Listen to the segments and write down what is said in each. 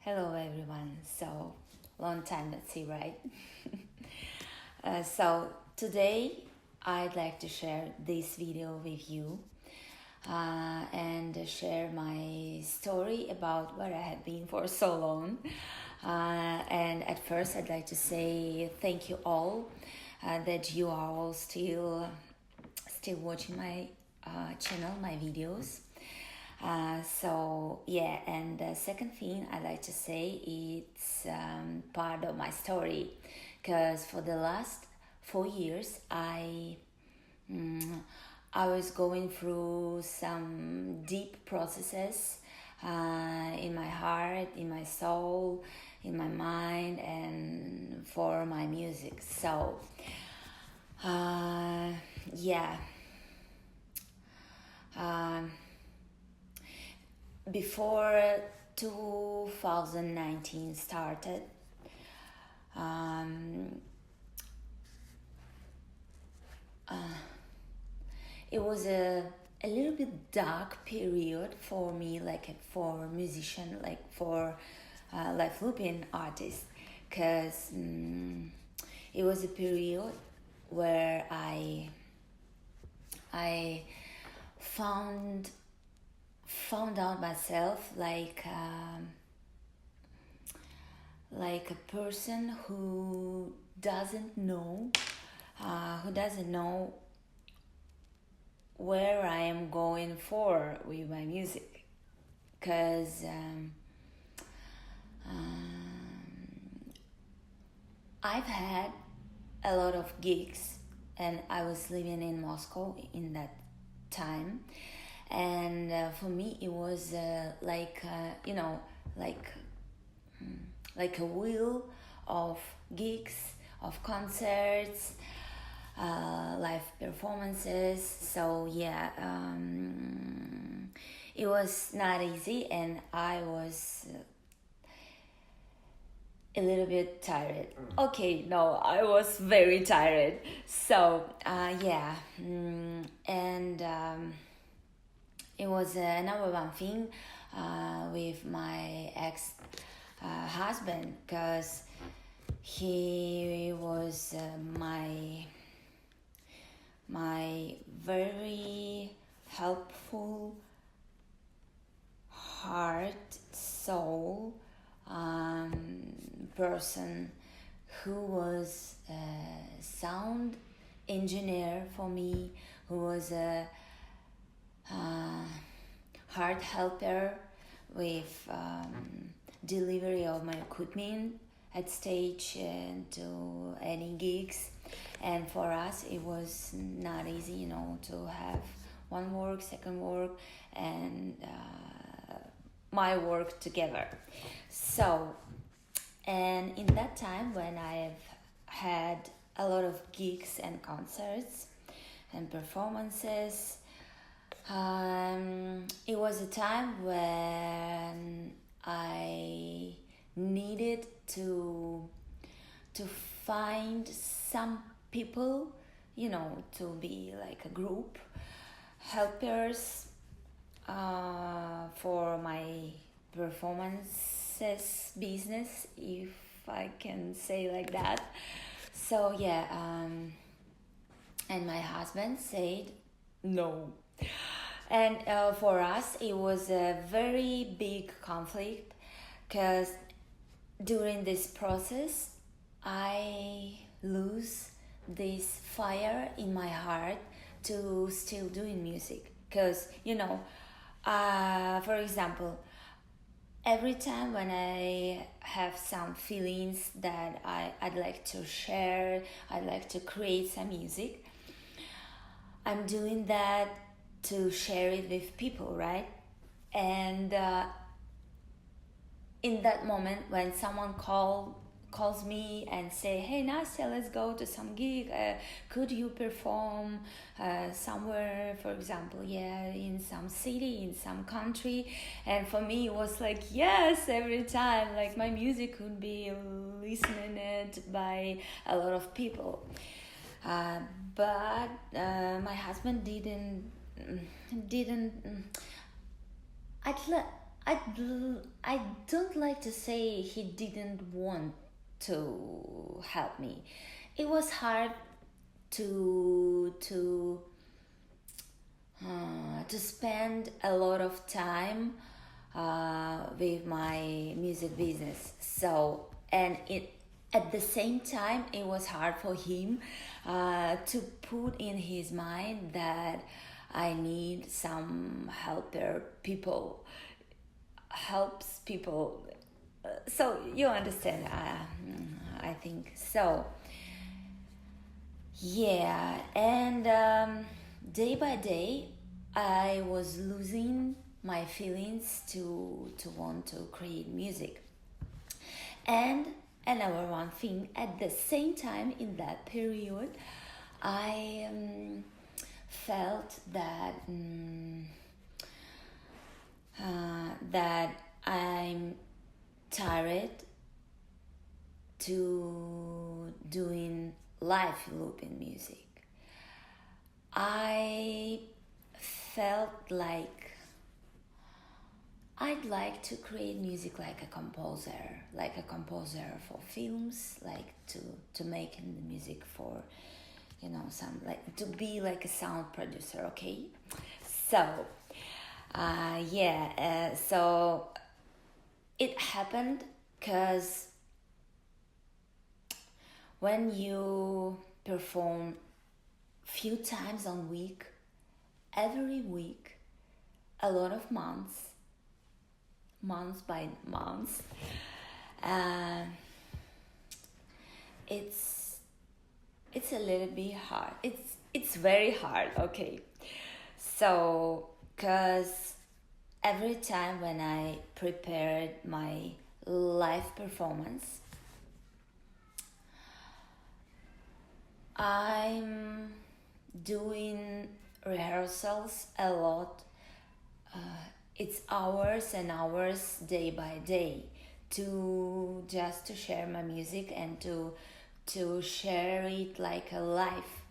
Hello everyone. So long time not see, right? So today I'd like to share this video with you and share my story about where I have been for so long. And at first I'd like to say thank you all that you are all still watching my channel, my videos. So yeah, and the second thing I like to say it's part of my story, because for the last 4 years I was going through some deep processes in my heart, in my soul, in my mind, and for my music. So yeah. Um, Before 2019 started, um, it was a little bit dark period for me, like for a musician, like for like looping artist, because it was a period where I found out myself like a person who doesn't know where I am going for with my music, because I've had a lot of gigs, and I was living in Moscow in that time, and for me it was like like a wheel of gigs, of concerts, live performances. So yeah, it was not easy, and I was a little bit tired. Okay, no, I was very tired. So yeah, and it was number one thing with my ex husband, because he was my very helpful heart, soul person, who was a sound engineer for me, who was a heart helper with delivery of my equipment at stage and to any gigs. And for us it was not easy, to have one work, second work, and my work together. So, and in that time when I've had a lot of gigs and concerts and performances, it was a time when I needed to find some people, to be like a group helpers for my performances business, if I can say like that. So yeah, and my husband said no. And for us it was a very big conflict, because during this process I lose this fire in my heart to still doing music, because for example, every time when I have some feelings that I'd like to share, I'd like to create some music, I'm doing that to share it with people, right? And in that moment when someone calls me and say, hey Nastia, let's go to some gig, could you perform somewhere, for example, in some city, in some country? And for me it was like yes, every time, like my music could be listened by a lot of people. But my husband didn't I don't like to say he didn't want to help me. It was hard to spend a lot of time with my music business. So, and it at the same time, it was hard for him to put in his mind that I need some helps people. So you understand? I think so. Yeah, and day by day, I was losing my feelings to want to create music. And another one thing, at the same time in that period, I felt that I'm tired to doing live looping music. I felt like I'd like to create music like a composer for films, like to make the music for, some like to be like a sound producer. Okay, so so it happened because when you perform few times on week, every week, a lot of months by months, uh, it's a little bit hard. It's very hard. Okay, so because every time when I prepared my live performance, I'm doing rehearsals a lot. Uh, it's hours and hours day by day to just to share my music and to share it like a life.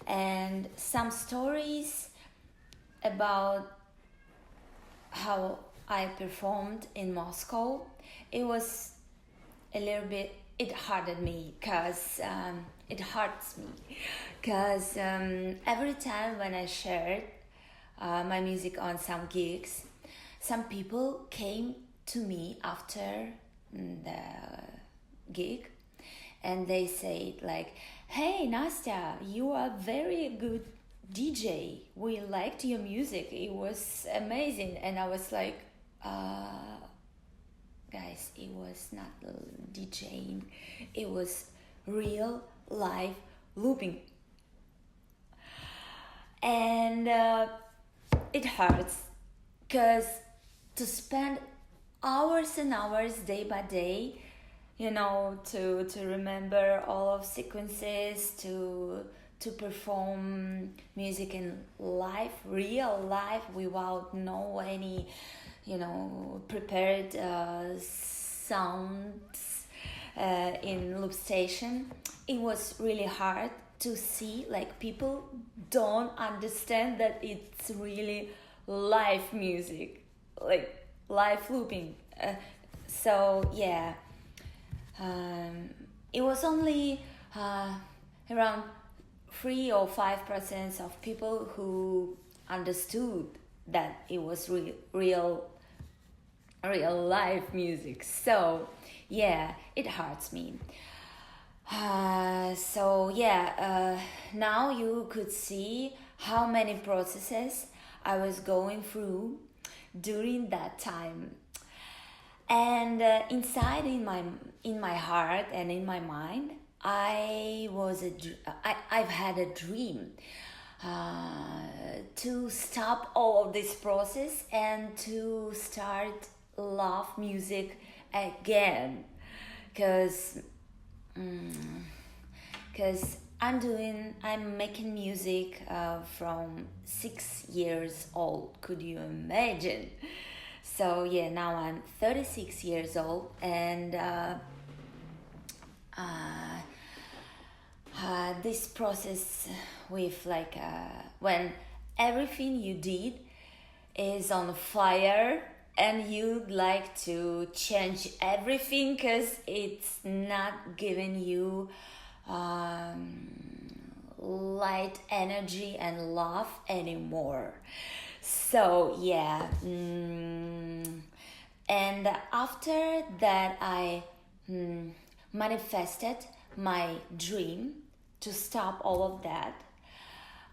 And some stories about how I performed in Moscow, it was a little bit, it hurted me because it hurts me because every time when I shared my music on some gigs, some people came to me after the gig and they said like, "Hey Nastya, you are very good DJ. We liked your music. It was amazing." And I was like, guys, it was not DJing. It was real live looping. And it hurts because to spend hours and hours day by day, to remember all of sequences, to perform music in live, real life, without no any, prepared sounds in loop station. It was really hard to see like people don't understand that it's really live music, like live looping. So yeah, it was only around 3 or 5% of people who understood that it was real live music. So yeah, it hurts me. Now you could see how many processes I was going through during that time, and inside in my heart and in my mind, I've had a dream to stop all of this process and to start love music again, because I'm making music from 6 years old. Could you imagine? So yeah, now I'm 36 years old, and this process with when everything you did is on fire, and you'd like to change everything because it's not giving you light energy and love anymore. So yeah, and after that I manifested my dream to stop all of that.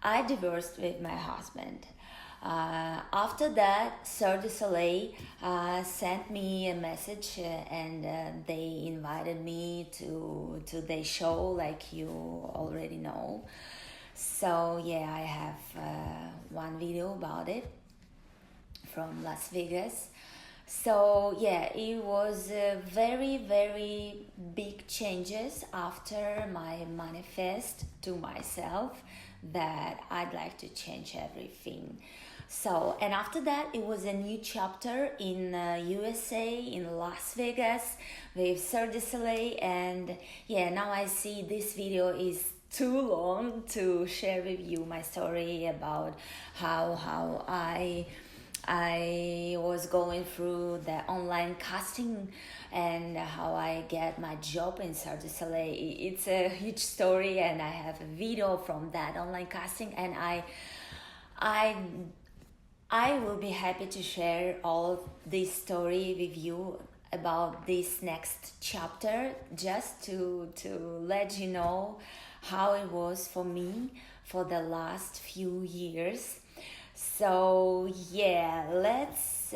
I divorced with my husband. After that, Cirque du Soleil sent me a message, and they invited me to their show, like you already know. So yeah, I have one video about it from Las Vegas. So yeah, it was very very big changes after my manifest to myself that I'd like to change everything. So, and after that, it was a new chapter in USA, in Las Vegas, with Cirque du Soleil. And yeah, now I see this video is too long to share with you my story about how I was going through the online casting and how I get my job in Cirque du Soleil. It's a huge story, and I have a video from that online casting, and I I will be happy to share all this story with you about this next chapter, just to let you know how it was for me for the last few years. So yeah, let's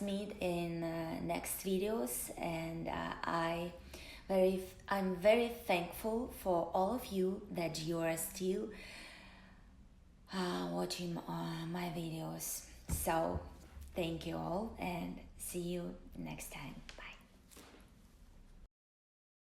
meet in next videos, and I'm very thankful for all of you that you are still watching my videos. So thank you all, and see you next time. Bye.